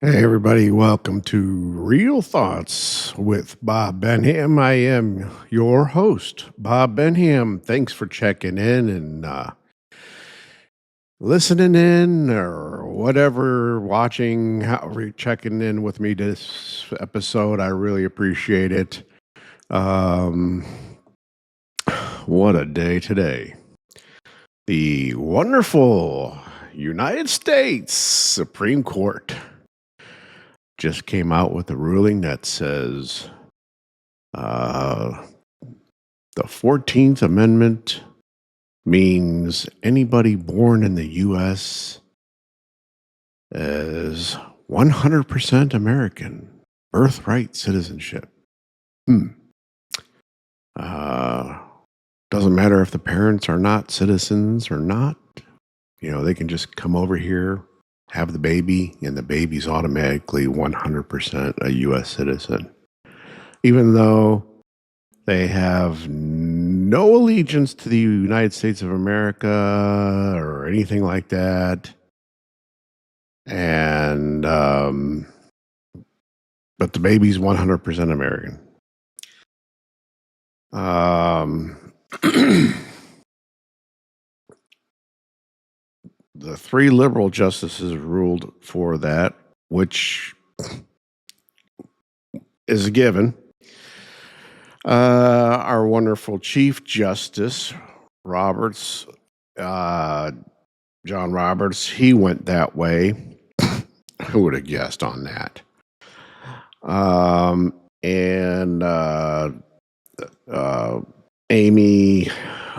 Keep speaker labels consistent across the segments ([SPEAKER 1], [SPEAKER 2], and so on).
[SPEAKER 1] Hey, everybody, welcome to Real Thoughts with Bob Benham. I am your host, Bob Benham. Thanks for checking in and listening in or whatever, watching, however, checking in with me this episode. I really appreciate it. Um, what a day today. The wonderful United States Supreme Court just came out with a ruling that says uh, the 14th Amendment means anybody born in the U.S. is 100% American. Birthright citizenship. Hmm. Uh, doesn't matter if the parents are not citizens or not. You know, they can just come over here, have the baby, and the baby's automatically 100% a U.S. citizen. Even though they have no allegiance to the United States of America or anything like that. And, but the baby's 100% American. The three liberal justices ruled for that, which is a given. Our wonderful Chief Justice Roberts, John Roberts, he went that way. Who would have guessed on that? And Amy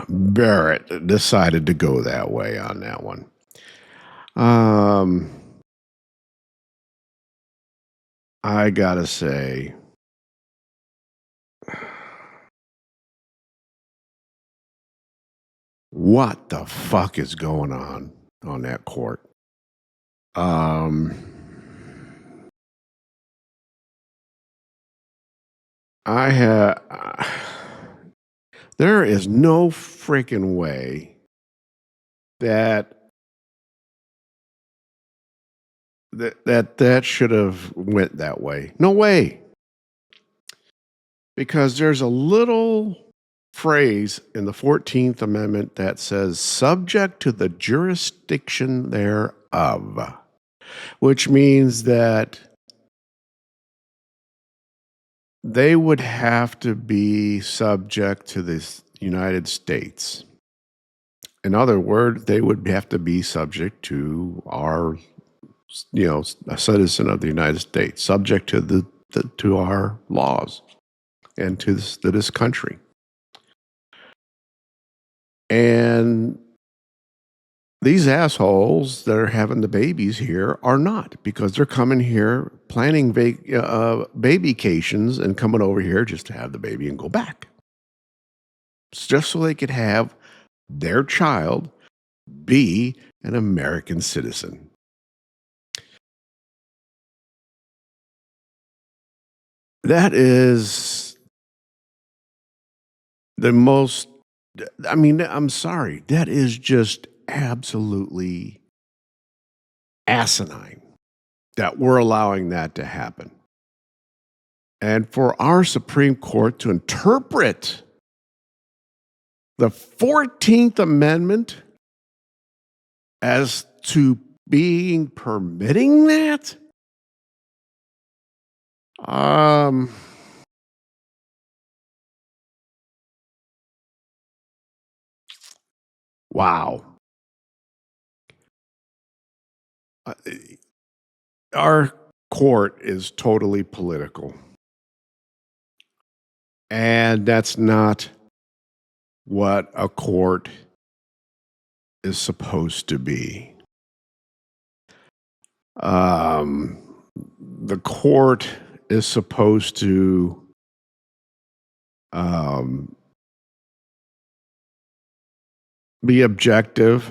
[SPEAKER 1] Barrett decided to go that way on that one. I gotta say, what the fuck is going on that court? There is no freaking way that should have went that way. No way. Because there's a little phrase in the 14th Amendment that says subject to the jurisdiction thereof, which means that they would have to be subject to the United States. In other words, they would have to be subject to our, a citizen of the United States, subject to to our laws and to this country. And these assholes that are having the babies here are not, because they're coming here planning babycations and coming over here just to have the baby and go back. It's just so they could have their child be an American citizen. That is the most, I mean, I'm sorry, that is just absolutely asinine that we're allowing that to happen. And for our Supreme Court to interpret the 14th Amendment as to being permitting that? Wow. Our court is totally political. And that's not what a court is supposed to be. The court is supposed to be objective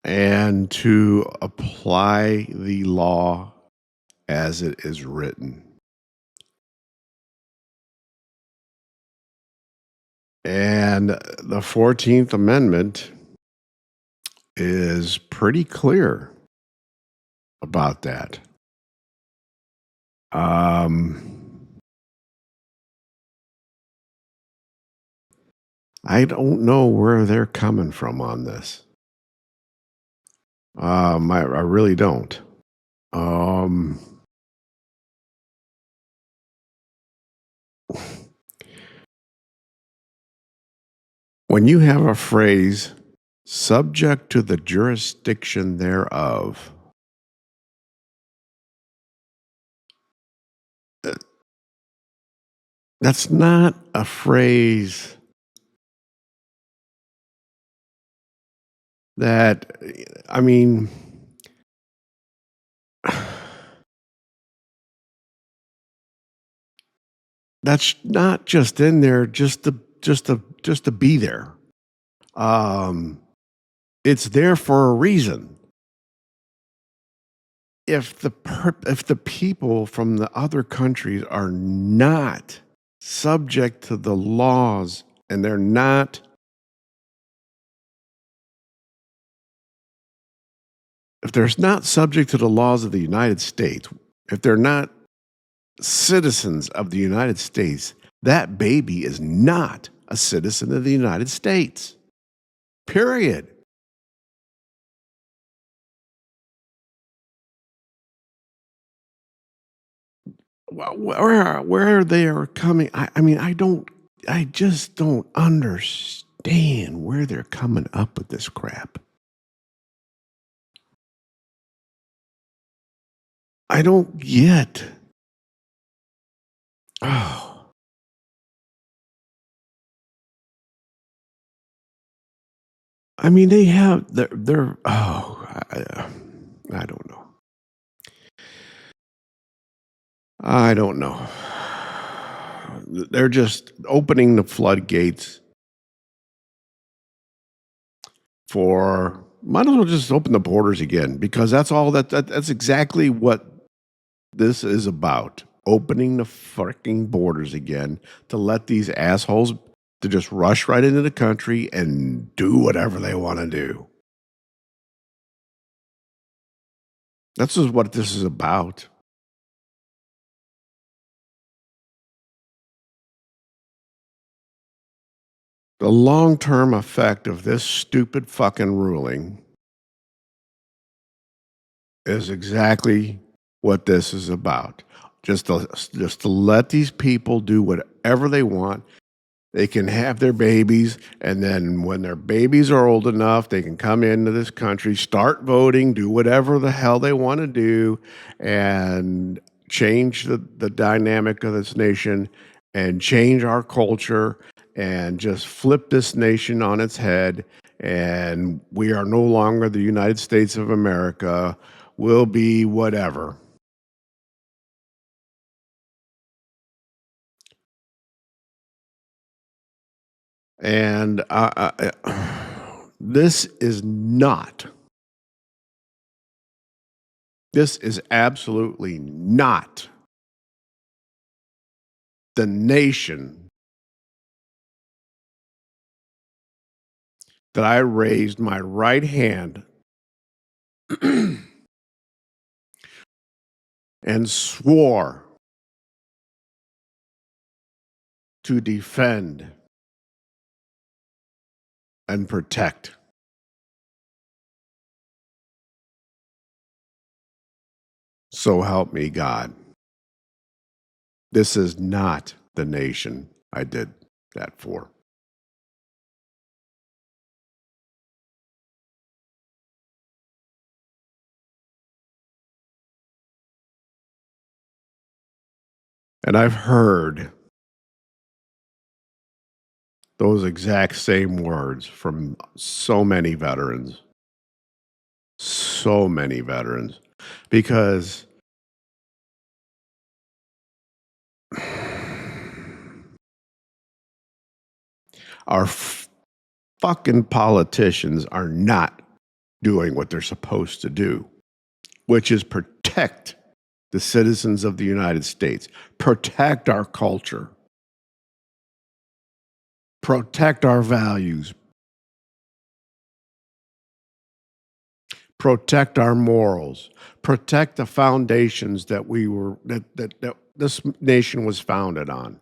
[SPEAKER 1] and to apply the law as it is written. And the 14th Amendment is pretty clear about that. Um, I don't know where they're coming from on this. I really don't. Um, when you have a phrase subject to the jurisdiction thereof, uh, that's not a phrase that, I mean, that's not just in there just to be there. Um, it's there for a reason. If the people from the other countries are not subject to the laws and they're not, if they're not subject to the laws of the United States, if they're not citizens of the United States, that baby is not a citizen of the United States. Period. Where they are coming, I mean, I just don't understand where they're coming up with this crap. I don't get. Oh, I mean, they're I don't know. I don't know. They're just opening the floodgates for, might as well just open the borders again, because that's all that's exactly what this is about. Opening the fucking borders again to let these assholes to just rush right into the country and do whatever they want to do. This is what this is about. The long-term effect of this stupid fucking ruling is exactly what this is about. Just to let these people do whatever they want. They can have their babies, and then when their babies are old enough, they can come into this country, start voting, do whatever the hell they want to do, and change the dynamic of this nation and change our culture and just flip this nation on its head. And we are no longer the United States of America. We'll be whatever. And this is not. This is absolutely not the nation that I raised my right hand and swore to defend and protect. So help me God. This is not the nation I did that for. And I've heard those exact same words from so many veterans. So many veterans. Because our fucking politicians are not doing what they're supposed to do, which is protect the citizens of the United States, protect our culture, protect our values, protect our morals, protect the foundations that we were that this nation was founded on.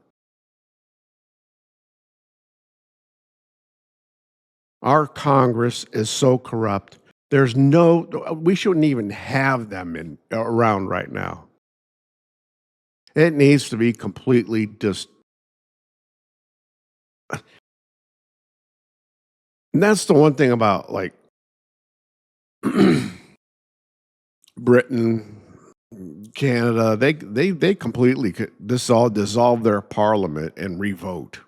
[SPEAKER 1] Our Congress is so corrupt. There's no we shouldn't even have them in around right now. It needs to be completely just and that's the one thing about like Britain, Canada, they completely could dissolve their parliament and revote.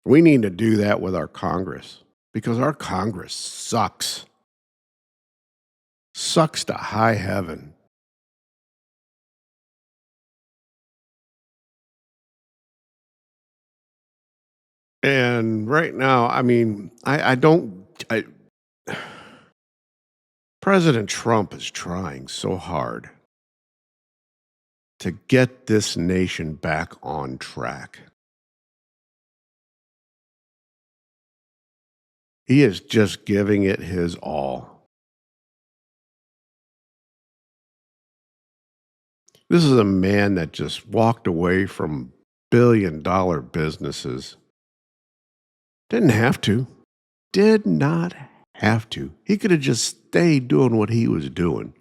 [SPEAKER 1] We need to do that with our Congress because our Congress sucks. Sucks to high heaven. And right now, I mean, I don't I President Trump is trying so hard to get this nation back on track. He is just giving it his all. This is a man that just walked away from billion-dollar businesses. Didn't have to. Did not have to. He could have just stayed doing what he was doing.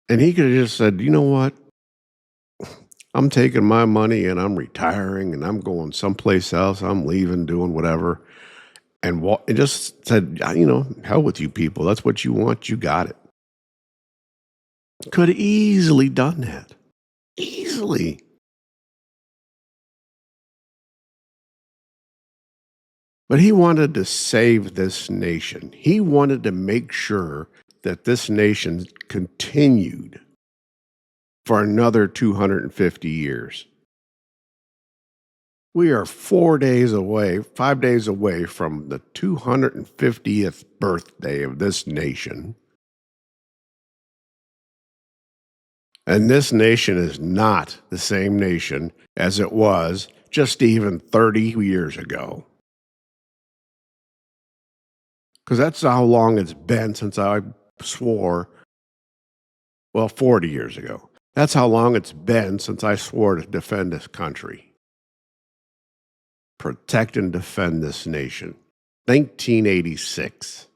[SPEAKER 1] And he could have just said, "You know what? I'm taking my money and I'm retiring and I'm going someplace else. I'm leaving, doing whatever." And just said, "You know, hell with you people. That's what you want. You got it." Could have easily done that. Easily. But he wanted to save this nation. He wanted to make sure that this nation continued for another 250 years. We are 4 days away, 5 days away from the 250th birthday of this nation. And this nation is not the same nation as it was just even 30 years ago. Because that's how long it's been since I swore, well, 40 years ago. That's how long it's been since I swore to defend this country, protect and defend this nation. 1986.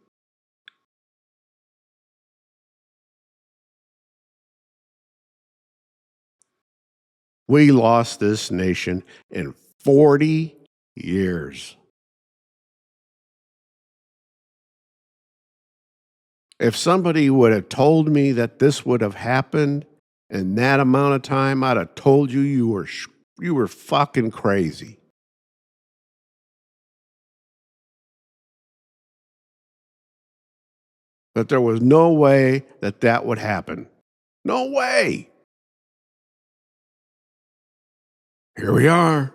[SPEAKER 1] We lost this nation in 40 years. If somebody would have told me that this would have happened in that amount of time, I'd have told you you were fucking crazy. That there was no way that that would happen. No way. Here we are.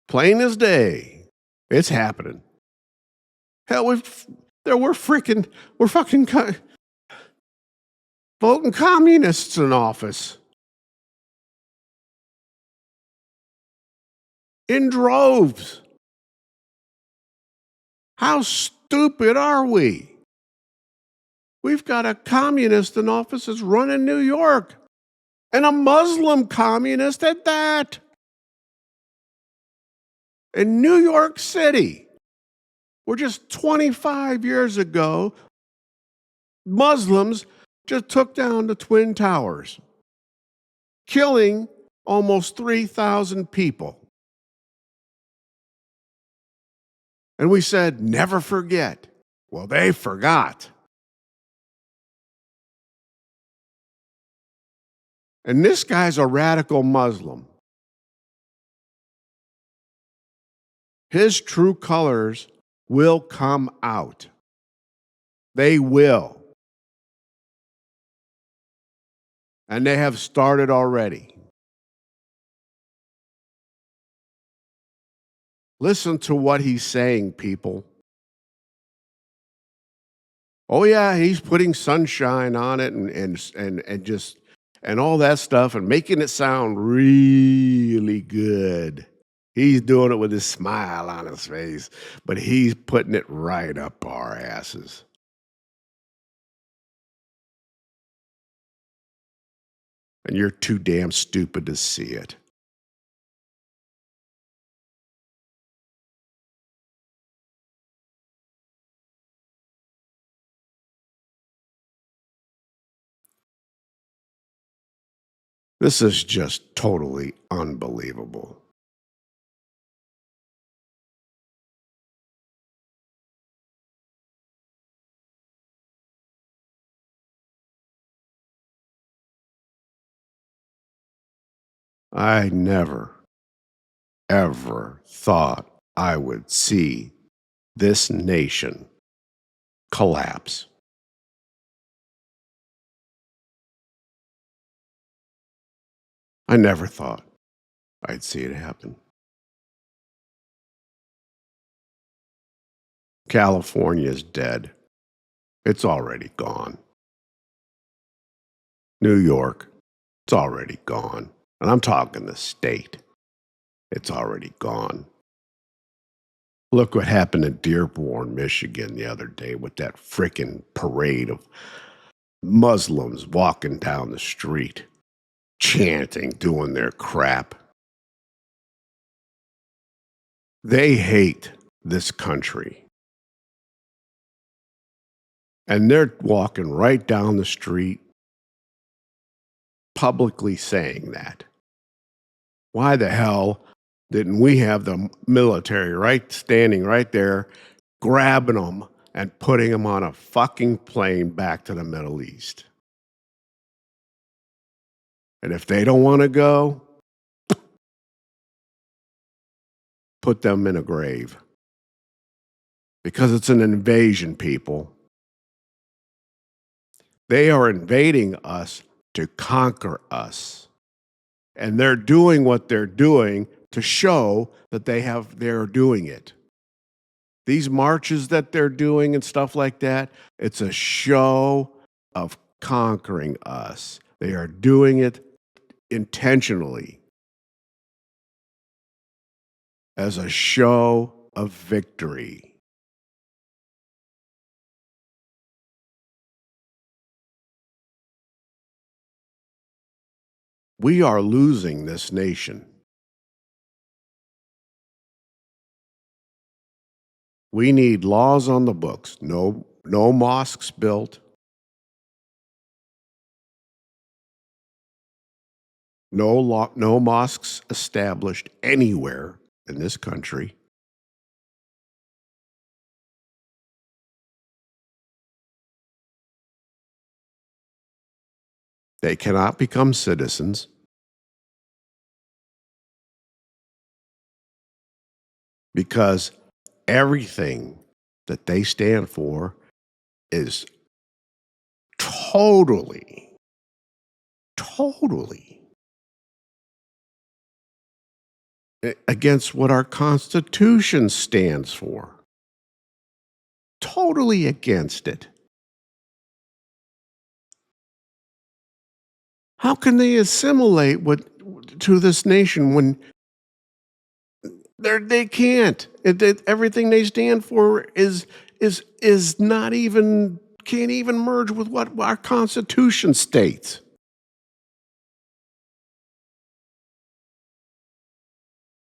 [SPEAKER 1] Plain as day. It's happening. Hell, we're fucking voting communists in office. In droves. How stupid are we? We've got a communist in office that's running New York. And a Muslim communist at that. In New York City, where just 25 years ago, Muslims just took down the Twin Towers, killing almost 3,000 people. And we said, never forget. Well, they forgot. And this guy's a radical Muslim. His true colors will come out. They will. And they have started already. Listen to what he's saying, people. Oh yeah, he's putting sunshine on it and and all that stuff and making it sound really good. He's doing it with his smile on his face, but he's putting it right up our asses. And you're too damn stupid to see it. This is just totally unbelievable. I never, ever thought I would see this nation collapse. I never thought I'd see it happen. California's dead. It's already gone. New York, it's already gone. And I'm talking the state. It's already gone. Look what happened in Dearborn, Michigan the other day with that frickin' parade of Muslims walking down the street, chanting, doing their crap. They hate this country. And they're walking right down the street publicly saying that. Why the hell didn't we have the military right standing right there, grabbing them and putting them on a fucking plane back to the Middle East? And if they don't want to go, put them in a grave. Because it's an invasion, people. They are invading us to conquer us. And they're doing what they're doing to show that they're doing it. These marches that they're doing and stuff like that, it's a show of conquering us. They are doing it intentionally as a show of victory. We are losing this nation. We need laws on the books. No mosques built. No mosques established anywhere in this country. They cannot become citizens because everything that they stand for is totally against what our Constitution stands for. Totally against it. How can they assimilate to this nation when they can't? Everything they stand for is not even can't even merge with what our Constitution states.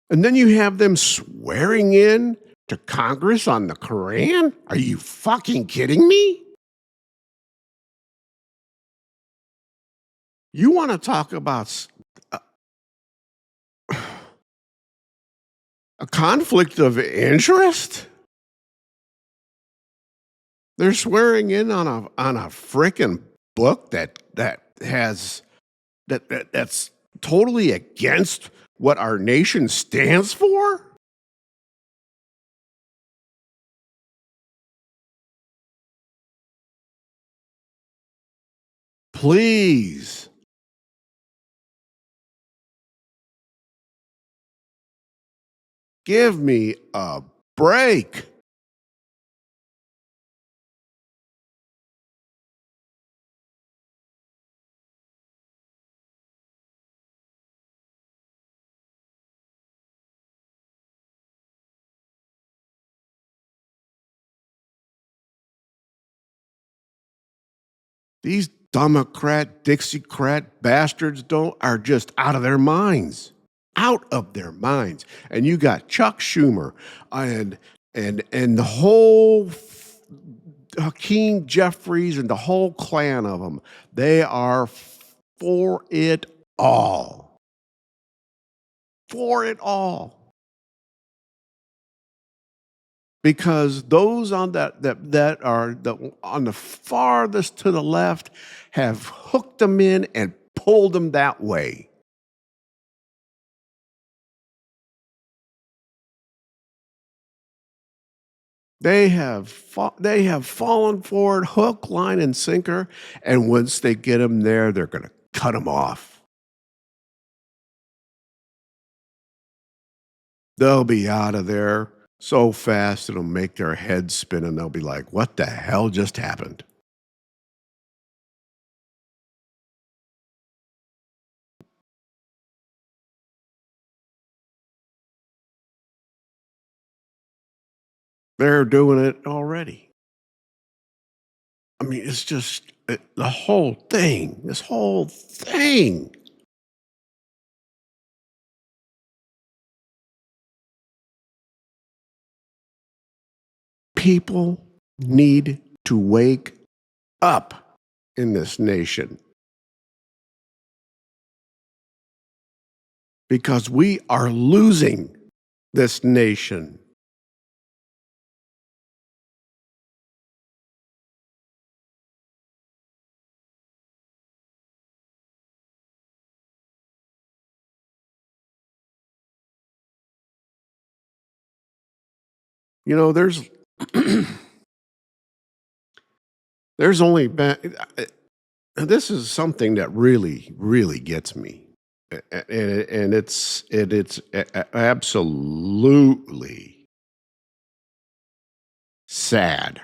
[SPEAKER 1] And then you have them swearing in to Congress on the Koran? Are you fucking kidding me? You want to talk about a conflict of interest? They're swearing in on a frickin' book that's totally against what our nation stands for? Please. Give me a break. These Democrat, Dixiecrat bastards are just out of their minds. Out of their minds. And you got Chuck Schumer and and the whole Hakeem Jeffries and the whole clan of them. They are for it all. For it all. Because those on that are on the farthest to the left have hooked them in and pulled them that way. They have fallen for it hook, line, and sinker, and once they get them there, they're going to cut them off. They'll be out of there so fast it'll make their heads spin, and they'll be like, "What the hell just happened?" They're doing it already. I mean, it's just the whole thing. This whole thing. People need to wake up in this nation because we are losing this nation. You know, there's only been this is something that really, really gets me, and it's absolutely sad.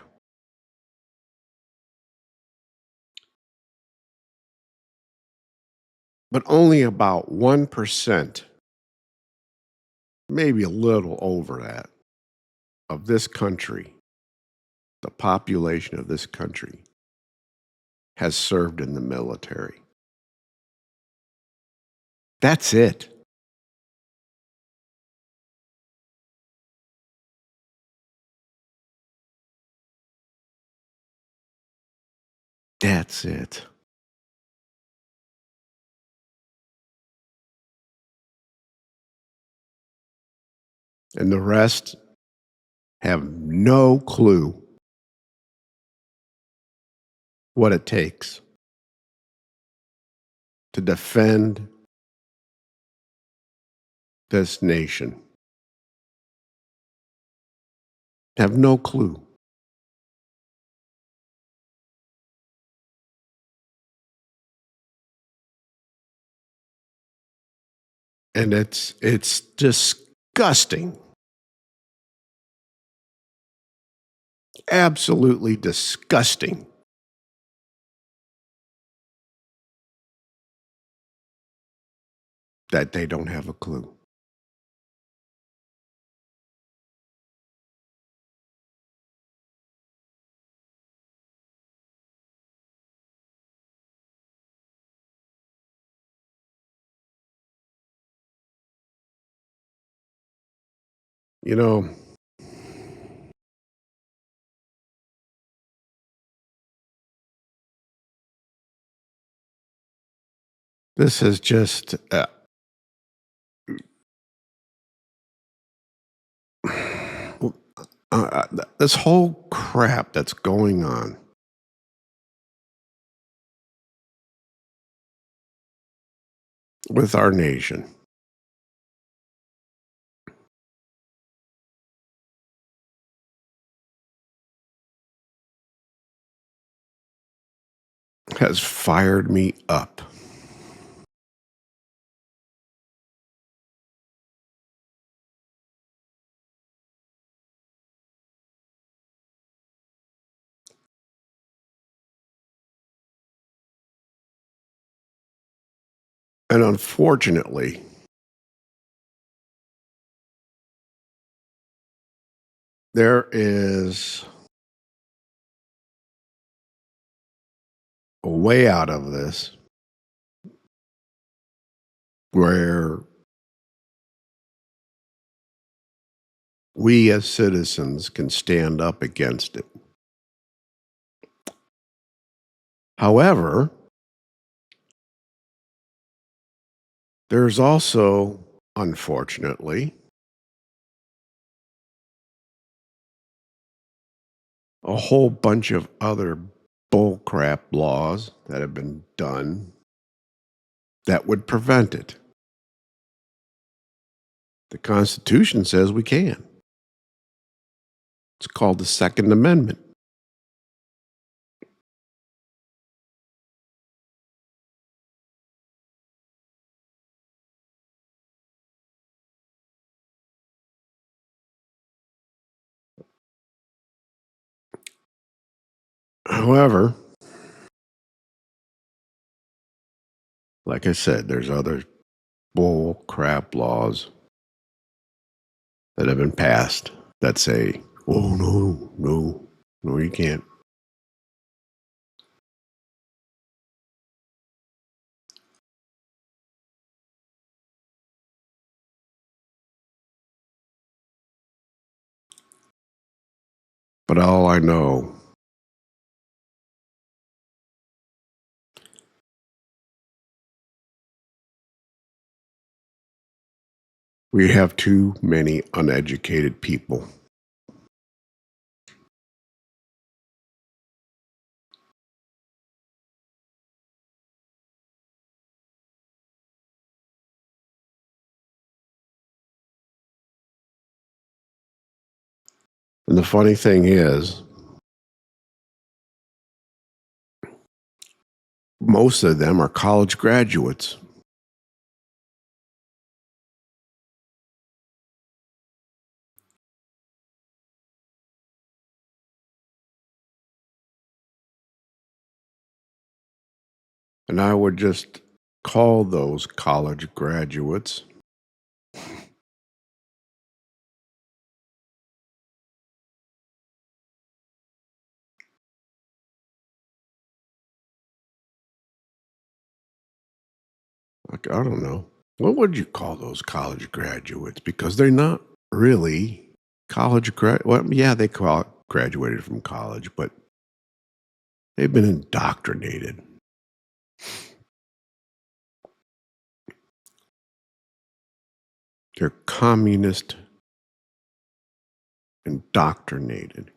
[SPEAKER 1] But only about 1%, maybe a little over that, of this country, the population of this country, has served in the military. That's it. That's it. And the rest have no clue what it takes to defend this nation. Have no clue. And it's disgusting. Absolutely disgusting. That they don't have a clue. You know, this is just well, this whole crap that's going on with our nation has fired me up. And unfortunately, there is a way out of this where we as citizens can stand up against it. However, there's also, unfortunately, a whole bunch of other bullcrap laws that have been done that would prevent it. The Constitution says we can. It's called the Second Amendment. However, like I said, there's other bull crap laws that have been passed that say, oh, no, no, no, you can't. But all I know, we have too many uneducated people. And the funny thing is, most of them are college graduates. And I would just call those college graduates like, I don't know. What would you call those college graduates? Because they're not really well, yeah, graduated from college, but they've been indoctrinated. They're communist indoctrinated.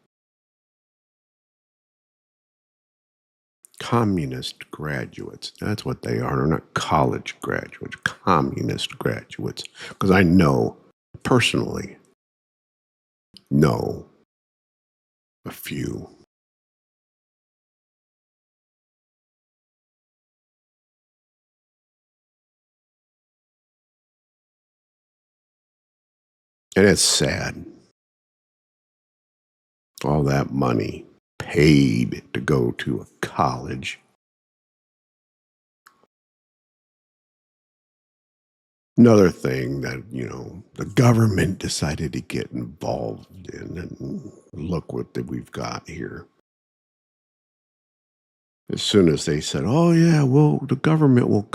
[SPEAKER 1] Communist graduates. That's what they are. They're not college graduates, communist graduates. Because I know personally, know a few. And it's sad. All that money paid to go to a college. Another thing that, the government decided to get involved in, and look what we've got here. As soon as they said, "Oh yeah, well the government will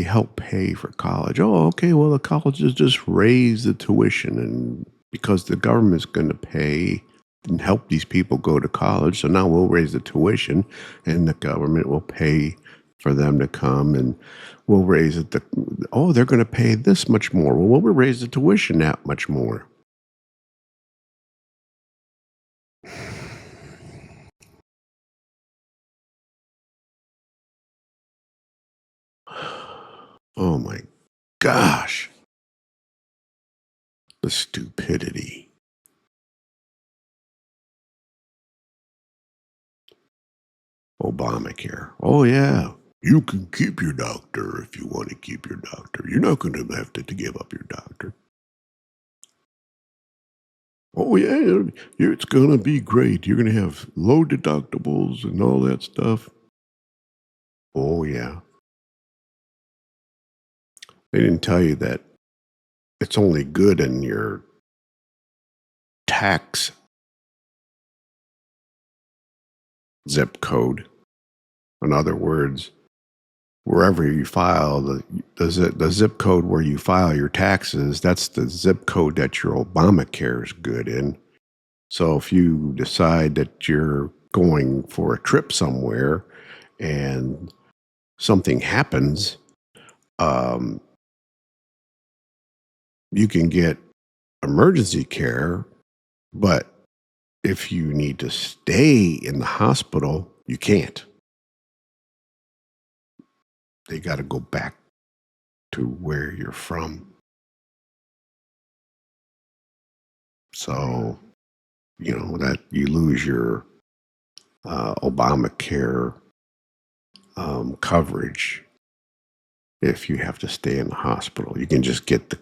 [SPEAKER 1] help pay for college." Oh, okay. Well, the colleges just raise the tuition, and because the government's going to pay and help these people go to college, so now we'll raise the tuition, and the government will pay for them to come, and we'll raise it. Oh, they're going to pay this much more. Well, we'll raise the tuition that much more. Oh my gosh, the stupidity. Obamacare. Oh, yeah. You can keep your doctor if you want to keep your doctor. You're not going to have to give up your doctor. Oh, yeah. It's going to be great. You're going to have low deductibles and all that stuff. Oh, yeah. They didn't tell you that it's only good in your tax zip code. In other words, wherever you file the zip code where you file your taxes, that's the zip code that your Obamacare is good in. So if you decide that you're going for a trip somewhere and something happens, um, you can get emergency care, but if you need to stay in the hospital, you can't. They got to go back to where you're from. So, that you lose your Obamacare coverage if you have to stay in the hospital. You can get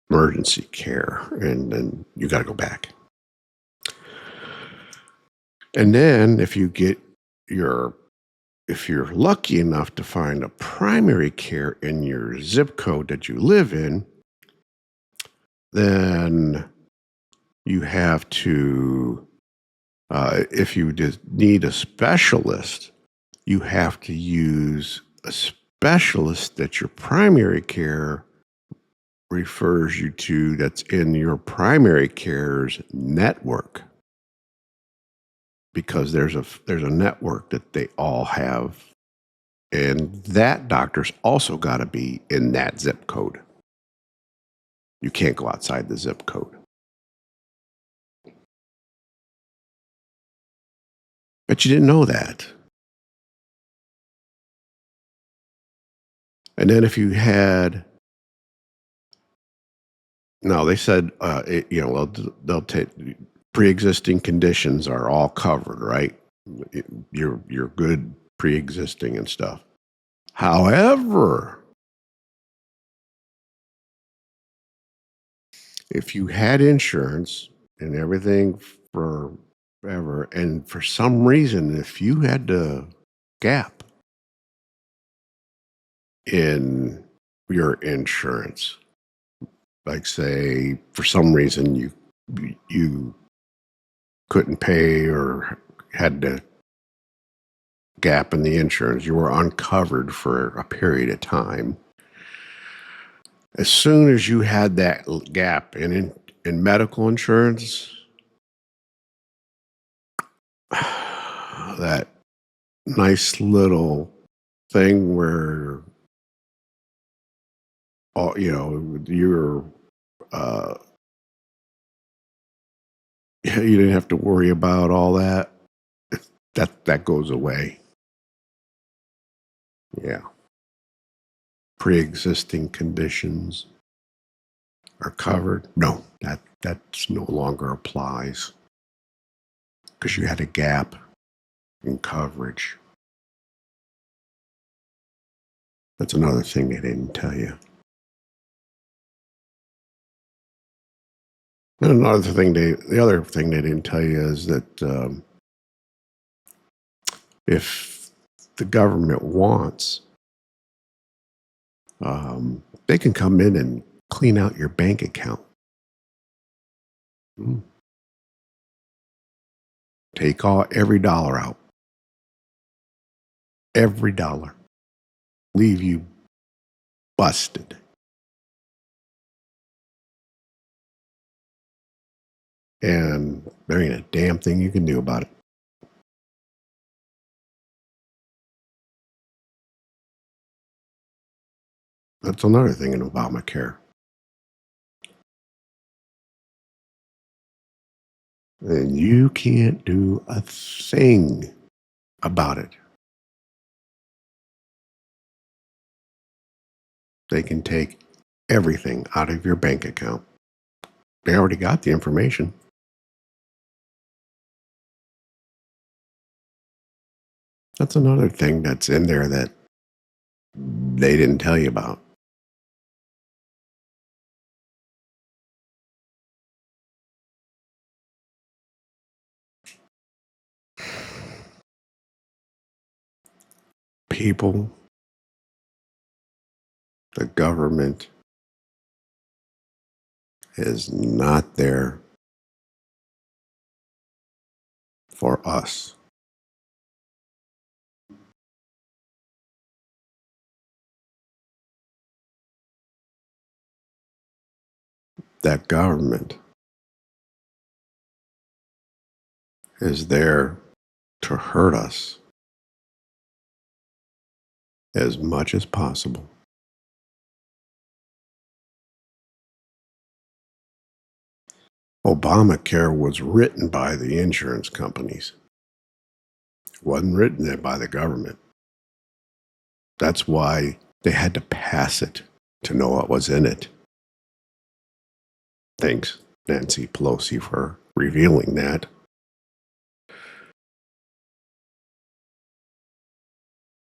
[SPEAKER 1] emergency care, and then you got to go back. And then if you're lucky enough to find a primary care in your zip code that you live in, then you have to, if you just need a specialist, you have to use a specialist that your primary care refers you to, that's in your primary care's network, because there's a network that they all have, and that doctor's also got to be in that zip code. You can't go outside the zip code. But you didn't know that. And then if you had no, they said, they'll take pre-existing conditions are all covered, right? You're good pre-existing and stuff. However, if you had insurance and everything forever, and for some reason, if you had a gap in your insurance, like say for some reason you couldn't pay or had a gap in the insurance, you were uncovered for a period of time. As soon as you had that gap in medical insurance, that nice little thing where you're uh, you didn't have to worry about all that. That goes away. Yeah, pre-existing conditions are covered. No, that's no longer applies because you had a gap in coverage. That's another thing they didn't tell you. And the other thing they didn't tell you is that if the government wants, they can come in and clean out your bank account. Mm. Take every dollar out, every dollar, leave you busted. And there ain't a damn thing you can do about it. That's another thing in Obamacare. And you can't do a thing about it. They can take everything out of your bank account. They already got the information. That's another thing that's in there that they didn't tell you about. People, the government is not there for us. that government is there to hurt us as much as possible. Obamacare was written by the insurance companies. It wasn't written by the government. That's why they had to pass it to know what was in it. Thanks, Nancy Pelosi, for revealing that. At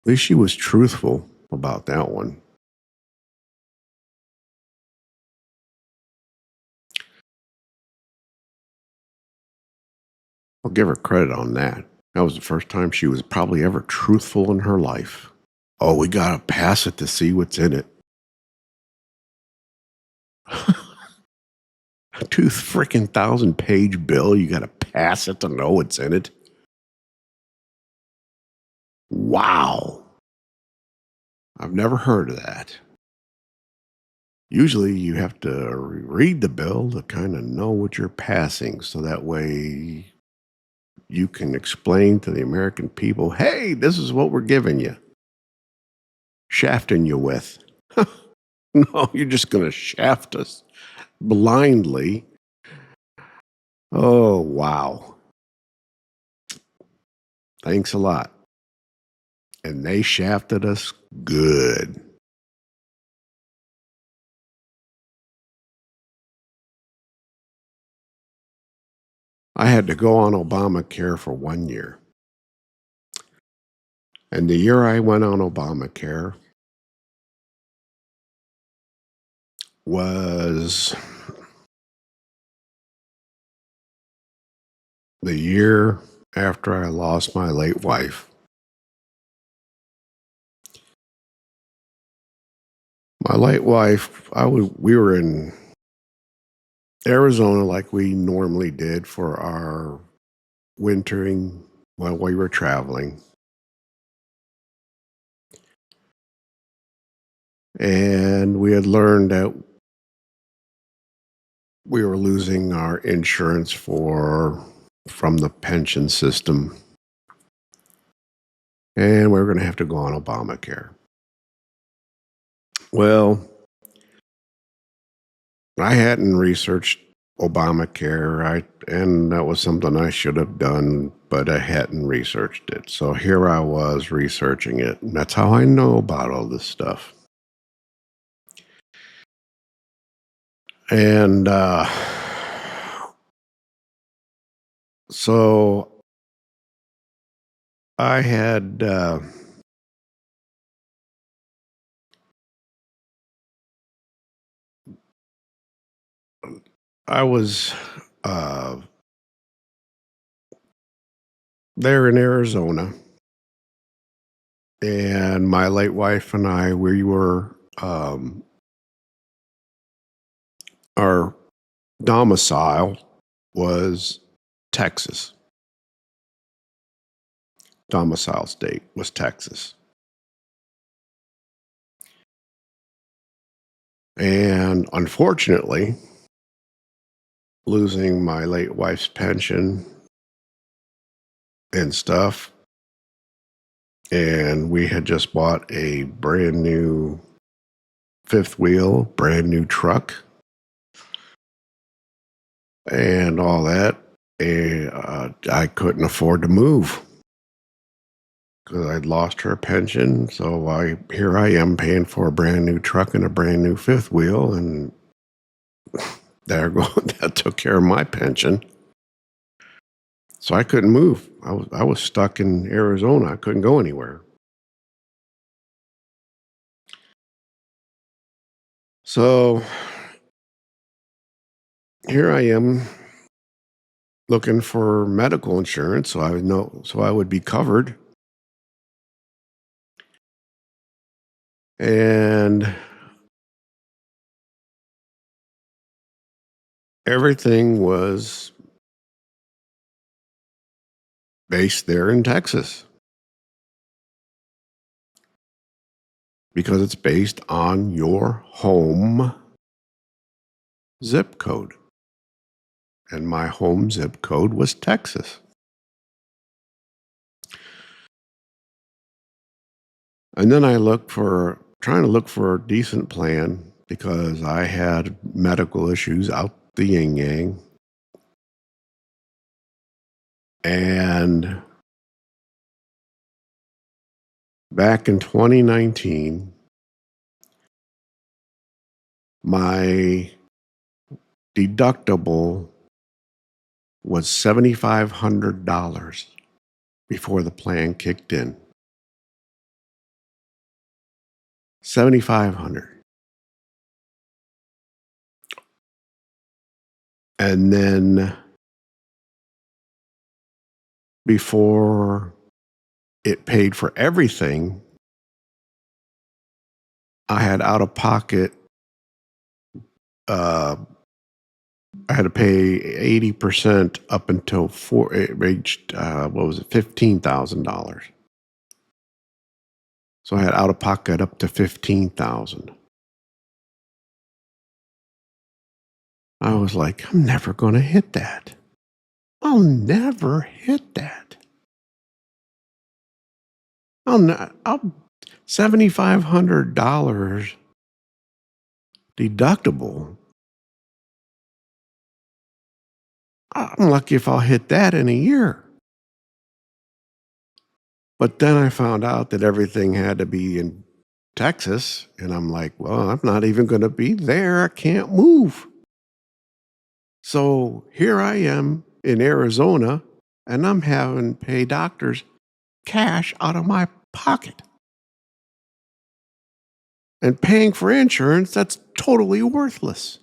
[SPEAKER 1] least she was truthful about that one. I'll give her credit on that. That was the first time she was probably ever truthful in her life. Oh, we got to pass it to see what's in it. A 2,000-page bill, you got to pass it to know what's in it. Wow. I've never heard of that. Usually you have to read the bill to kind of know what you're passing, so that way you can explain to the American people, hey, this is what we're giving you, shafting you with. No, you're just going to shaft us blindly. Oh, wow. Thanks a lot. And they shafted us good. I had to go on Obamacare for 1 year. And the year I went on Obamacare was the year after I lost my late wife. My late wife, we were in Arizona like we normally did for our wintering while we were traveling. And we had learned that we were losing our insurance from the pension system. And we were going to have to go on Obamacare. Well, I hadn't researched Obamacare, and that was something I should have done, but I hadn't researched it. So here I was researching it, and that's how I know about all this stuff. And so I had I was there in Arizona, and my late wife and I, we were our domicile was Texas. Domicile state was Texas. And unfortunately, losing my late wife's pension and stuff, and we had just bought a brand new fifth wheel, brand new truck, and all that. And I couldn't afford to move because I'd lost her pension. So here I am paying for a brand new truck and a brand new fifth wheel, and that took care of my pension. So I couldn't move. I was stuck in Arizona. I couldn't go anywhere. So here I am looking for medical insurance, so I would be covered. And everything was based there in Texas because it's based on your home zip code, and my home zip code was Texas. And then I looked for trying to look for a decent plan because I had medical issues out the yin yang. And back in 2019, my deductible was $7,500 before the plan kicked in. 7,500. And then before it paid for everything, I had out of pocket, uh, I had to pay 80% up until it reached, what was it, $15,000. So I had out of pocket up to 15,000. I was like, I'm never going to hit that. I'll never hit that. I'll $7,500 deductible. I'm lucky if I'll hit that in a year. But then I found out that everything had to be in Texas. And I'm like, well, I'm not even going to be there. I can't move. So here I am in Arizona, and I'm having to pay doctors cash out of my pocket. And paying for insurance, that's totally worthless.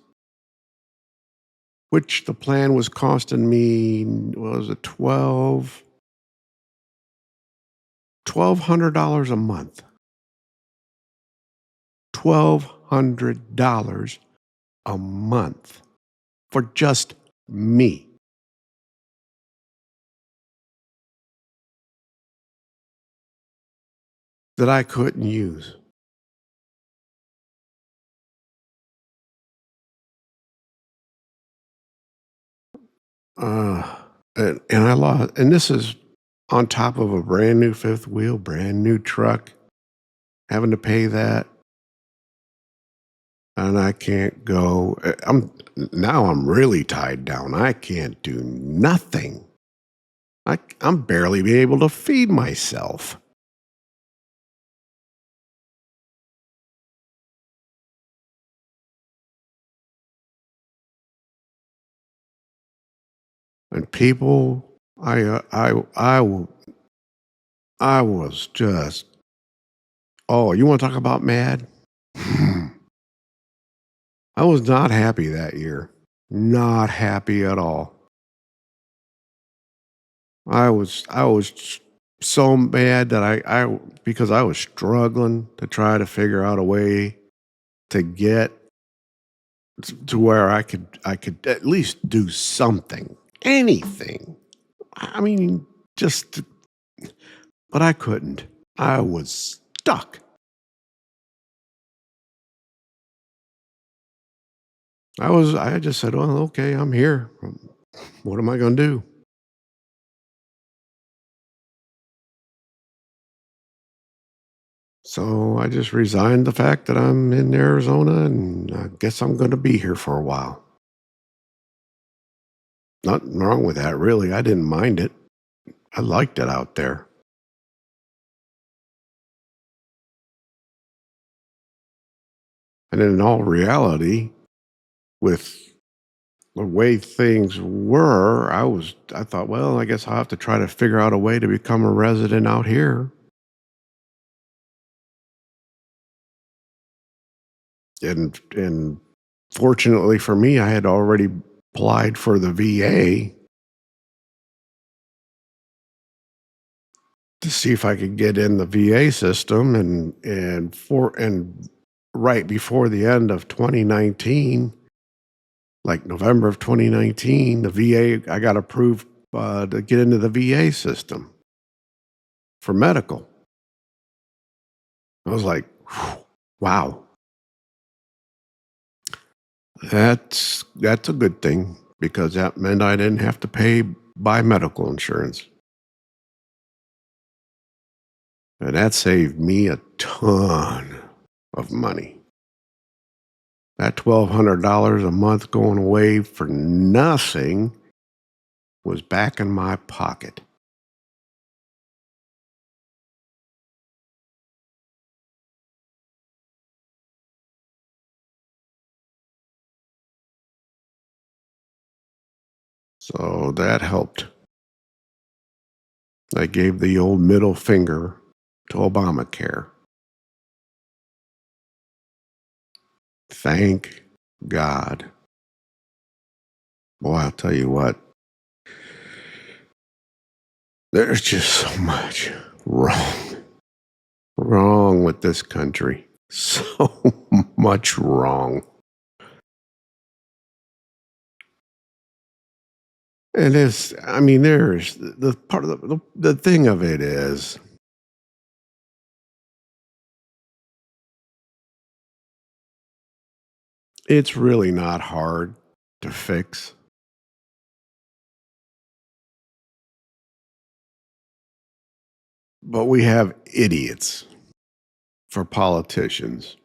[SPEAKER 1] Which the plan was costing me, what was it, $1,200 a month. $1,200 a month for just me. That I couldn't use. Uh, and I lost, and this is on top of a brand new fifth wheel, brand new truck, having to pay that, and I can't go. I'm really tied down. I can't do nothing. I'm barely be able to feed myself. And people, I was just, oh, you want to talk about mad? I was not happy that year. Not happy at all. I was so mad that because I was struggling to try to figure out a way to get to where I could at least do something, anything. I mean, just, but I couldn't. I was stuck. I just said, well, okay, I'm here. What am I going to do? So I just resigned the fact that I'm in Arizona, and I guess I'm going to be here for a while. Nothing wrong with that, really. I didn't mind it. I liked it out there. And in all reality, with the way things were, I thought, well, I guess I'll have to try to figure out a way to become a resident out here. And fortunately for me, I had already applied for the VA to see if I could get in the VA system, and right before the end of 2019, like November of 2019, the VA, I got approved to get into the VA system for medical. I was like, wow. That's a good thing because that meant I didn't have to buy medical insurance, and that saved me a ton of money. That $1,200 a month going away for nothing was back in my pocket. So that helped. I gave the old middle finger to Obamacare. Thank God. Boy, I'll tell you what, there's just so much wrong with this country. So much wrong. And it's, I mean, there's the part of the thing of it is, it's really not hard to fix, but we have idiots for politicians,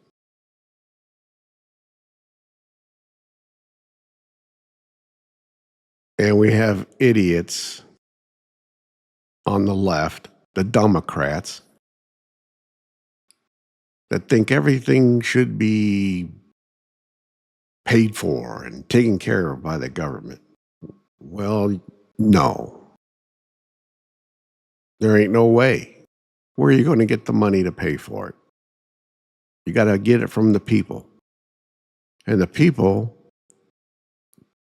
[SPEAKER 1] and we have idiots on the left, the Democrats, that think everything should be paid for and taken care of by the government. Well, no, there ain't no way. Where are you going to get the money to pay for it? You got to get it from the people. And the people,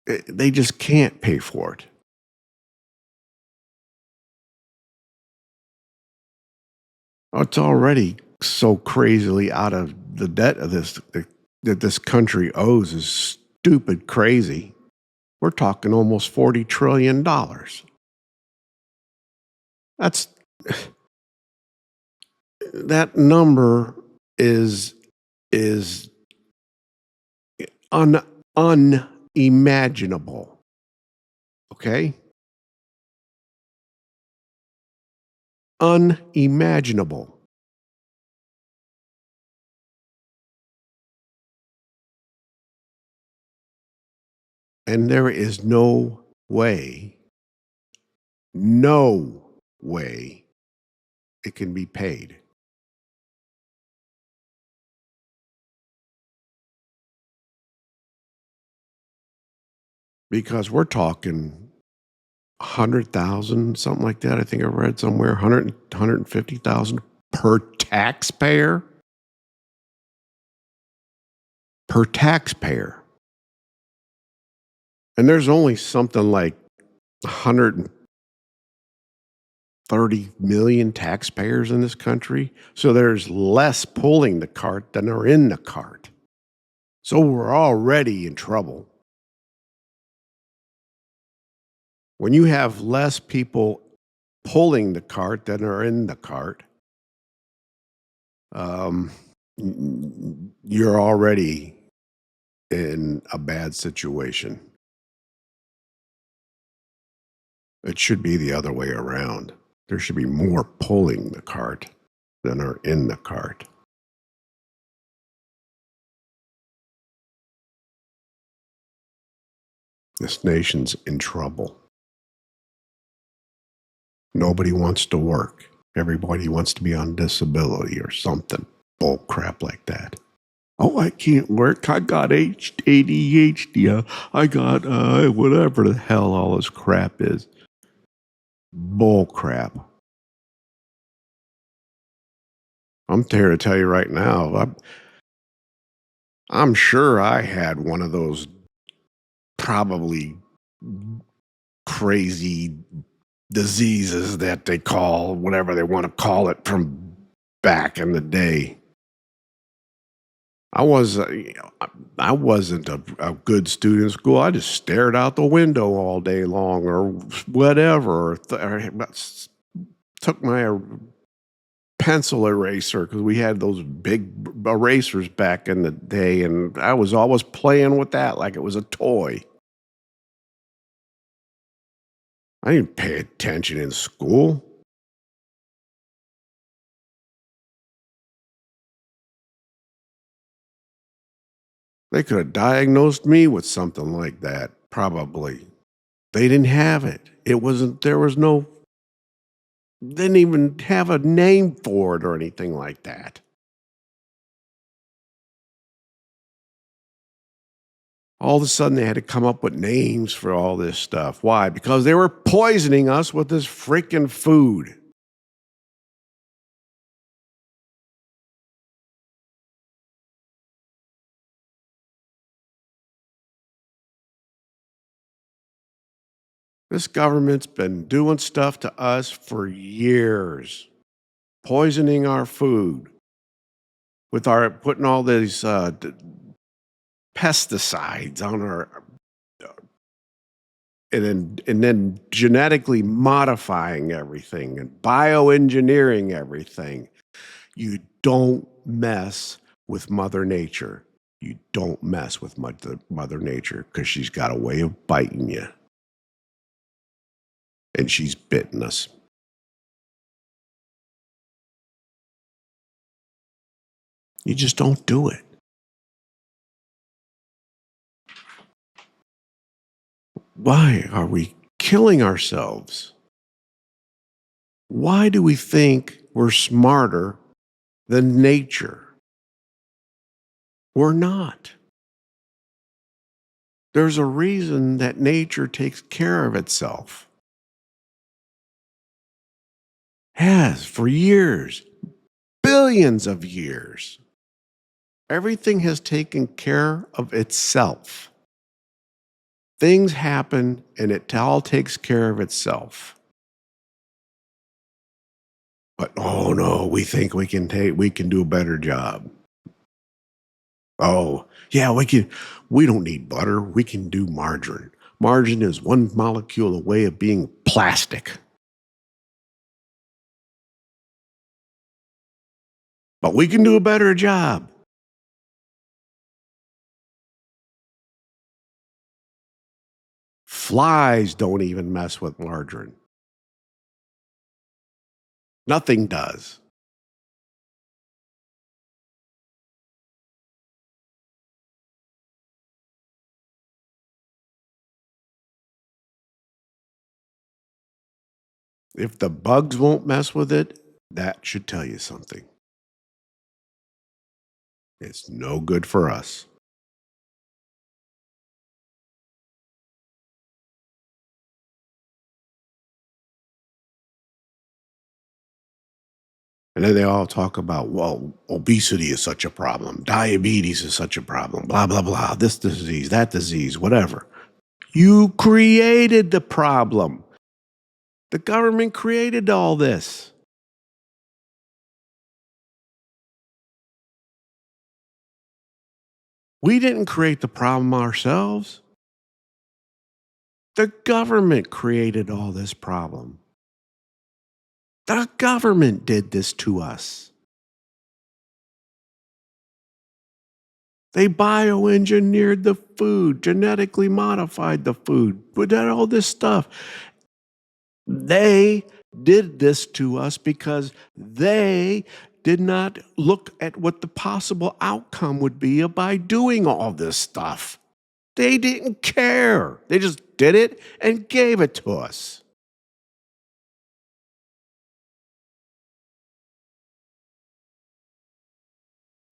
[SPEAKER 1] they just can't pay for it. It's already so crazily out of the debt of that this country owes is stupid crazy. We're talking almost $40 trillion. That's that number is un, unimaginable. Okay, unimaginable. And there is no way it can be paid. Because we're talking 100,000, something like that. I think I read somewhere 150,000 per taxpayer. Per taxpayer. And there's only something like 130 million taxpayers in this country. So there's less pulling the cart than are in the cart. So we're already in trouble. When you have less people pulling the cart than are in the cart, um, you're already in a bad situation. It should be the other way around. There should be more pulling the cart than are in the cart. This nation's in trouble. Nobody wants to work. Everybody wants to be on disability or something. Bull crap like that. Oh, I can't work. I got ADHD. I got whatever the hell all this crap is. Bull crap. I'm here to tell you right now. I'm sure I had one of those probably crazy diseases that they call whatever they want to call it from back in the day. I was, I wasn't a good student in school. I just stared out the window all day long, or whatever. Or took my pencil eraser because we had those big erasers back in the day, and I was always playing with that like it was a toy. I didn't pay attention in school. They could have diagnosed me with something like that, probably. They didn't have it. It wasn't, there was no, didn't even have a name for it or anything like that. All of a sudden, they had to come up with names for all this stuff. Why? Because they were poisoning us with this freaking food. This government's been doing stuff to us for years, poisoning our food with our putting all these pesticides on our, and then genetically modifying everything and bioengineering everything. You don't mess with Mother Nature. You don't mess with Mother Nature because she's got a way of biting you, and she's bitten us. You just don't do it. Why are we killing ourselves? Why do we think we're smarter than nature? We're not. There's a reason that nature takes care of itself. Has for years, billions of years. Everything has taken care of itself. Things happen and it all takes care of itself. But oh no, we think we can do a better job. Oh, yeah, we don't need butter. We can do margarine. Margarine is one molecule away of being plastic. But we can do a better job. Flies don't even mess with margarine. Nothing does. If the bugs won't mess with it, that should tell you something. It's no good for us. And then they all talk about, well, obesity is such a problem. Diabetes is such a problem. Blah, blah, blah. This disease, that disease, whatever. You created the problem. The government created all this. We didn't create the problem ourselves. The government created all this problem. The government did this to us. They bioengineered the food, genetically modified the food, put out all this stuff. They did this to us because they did not look at what the possible outcome would be by doing all this stuff. They didn't care. They just did it and gave it to us.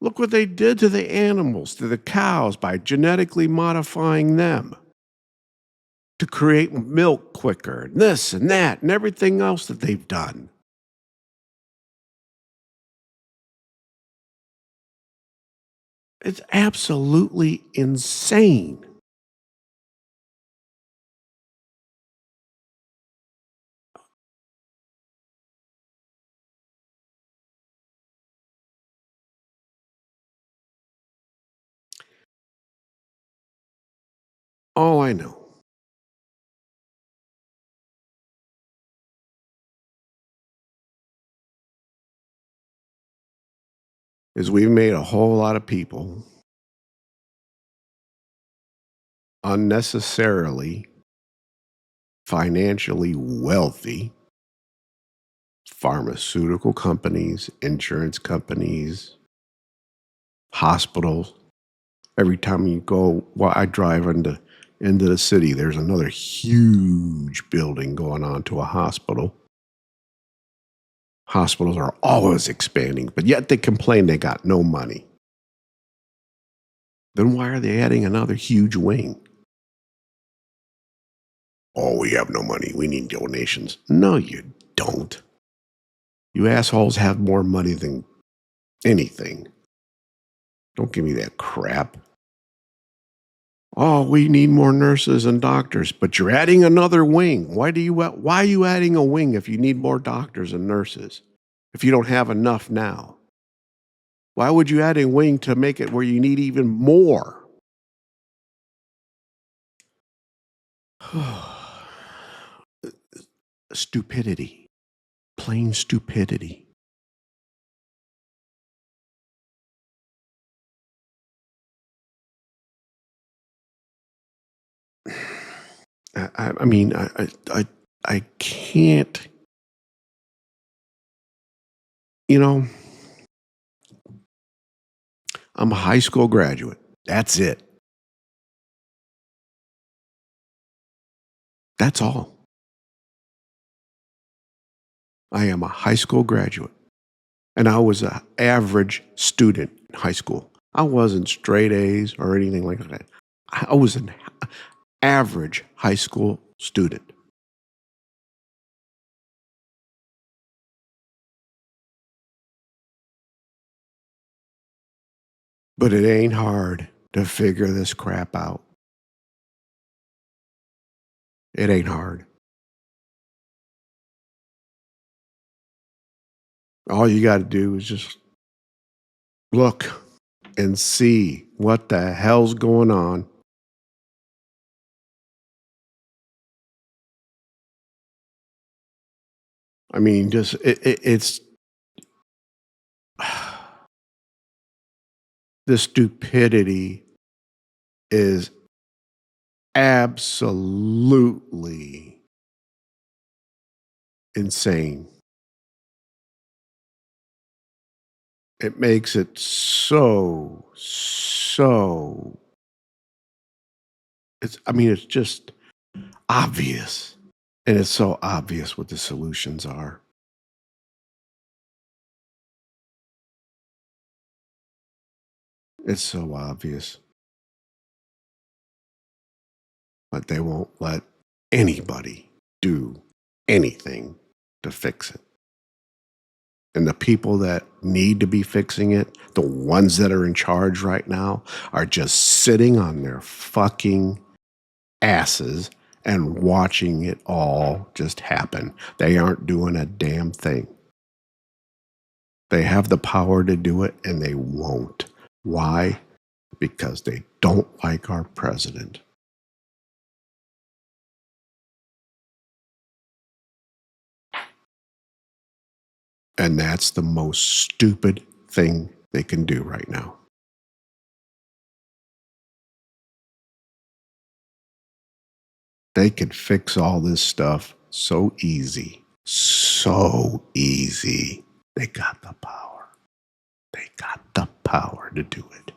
[SPEAKER 1] Look what they did to the animals, to the cows, by genetically modifying them to create milk quicker, and this and that, and everything else that they've done. It's absolutely insane. All I know. is we've made a whole lot of people unnecessarily financially wealthy. Pharmaceutical companies, insurance companies, hospitals. Every time you go, well, I drive into the city, there's another huge building going on to a hospital. Hospitals are always expanding, but yet they complain they got no money. Then why are they adding another huge wing? Oh, we have no money. We need donations. No, you don't. You assholes have more money than anything. Don't give me that crap. Oh, we need more nurses and doctors, but you're adding another wing. Why are you adding a wing if you need more doctors and nurses? If you don't have enough now? Why would you add a wing to make it where you need even more? Stupidity. Plain stupidity. I mean, I can't, you know, I'm a high school graduate. That's it. That's all. I am a high school graduate. And I was an average student in high school. I wasn't straight A's or anything like that. I was an average high school student. But it ain't hard to figure this crap out. It ain't hard. All you got to do is just look and see what the hell's going on. I mean, just it's the stupidity is absolutely insane. It makes it so I mean, it's just obvious. And it's so obvious what the solutions are. It's so obvious. But they won't let anybody do anything to fix it. And the people that need to be fixing it, the ones that are in charge right now, are just sitting on their fucking asses and watching it all just happen. They aren't doing a damn thing. They have the power to do it and they won't. Why? Because they don't like our president. And that's the most stupid thing they can do right now. They could fix all this stuff so easy. So easy. They got the power. They got the power to do it.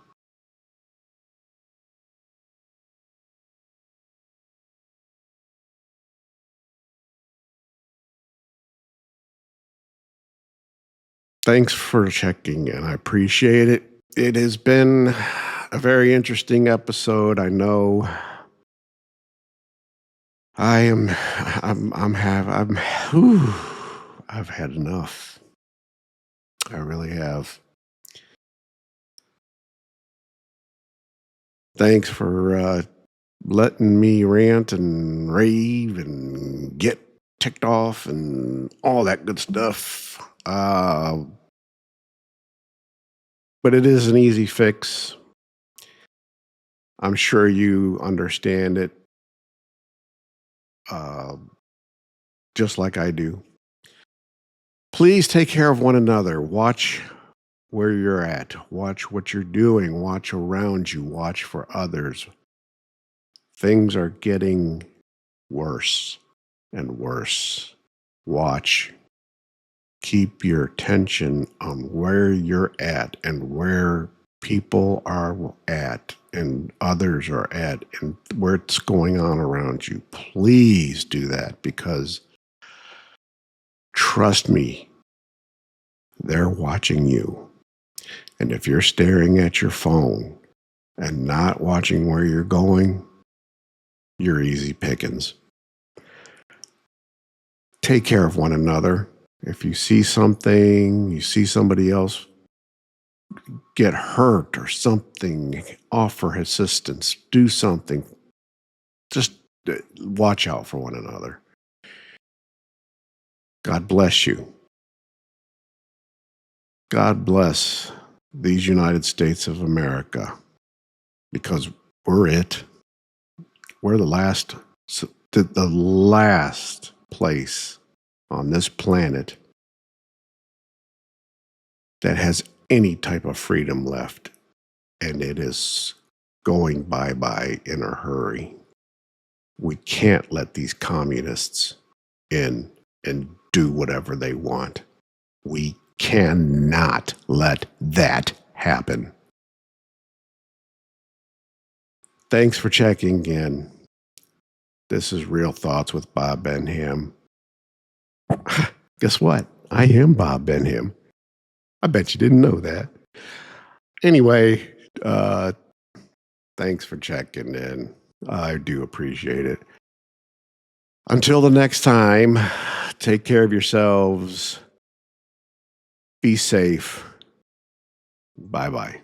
[SPEAKER 1] Thanks for checking in. I appreciate it. It has been a very interesting episode. I know I am whew, I've had enough. I really have. Thanks for letting me rant and rave and get ticked off and all that good stuff. But it is an easy fix. I'm sure you understand it uh, just like I do. Please take care of one another. Watch where you're at. Watch what you're doing. Watch around you. Watch for others. Things are getting worse and worse. Watch. Keep your attention on where you're at and where people are at and others are at and what's going on around you. Please do that, because trust me, they're watching you. And if you're staring at your phone and not watching where you're going, you're easy pickings. Take care of one another. If you see something, you see somebody else get hurt or something, offer assistance, do something. Just watch out for one another. God bless you. God bless these United States of America, because we're it. We're the last place on this planet that has any type of freedom left, and it is going bye-bye in a hurry. We can't let these communists in and do whatever they want. We cannot let that happen. Thanks for checking in. This is Real Thoughts with Bob Benham. Guess what? I am Bob Benham. I bet you didn't know that. Anyway, thanks for checking in. I do appreciate it. Until the next time, take care of yourselves. Be safe. Bye-bye.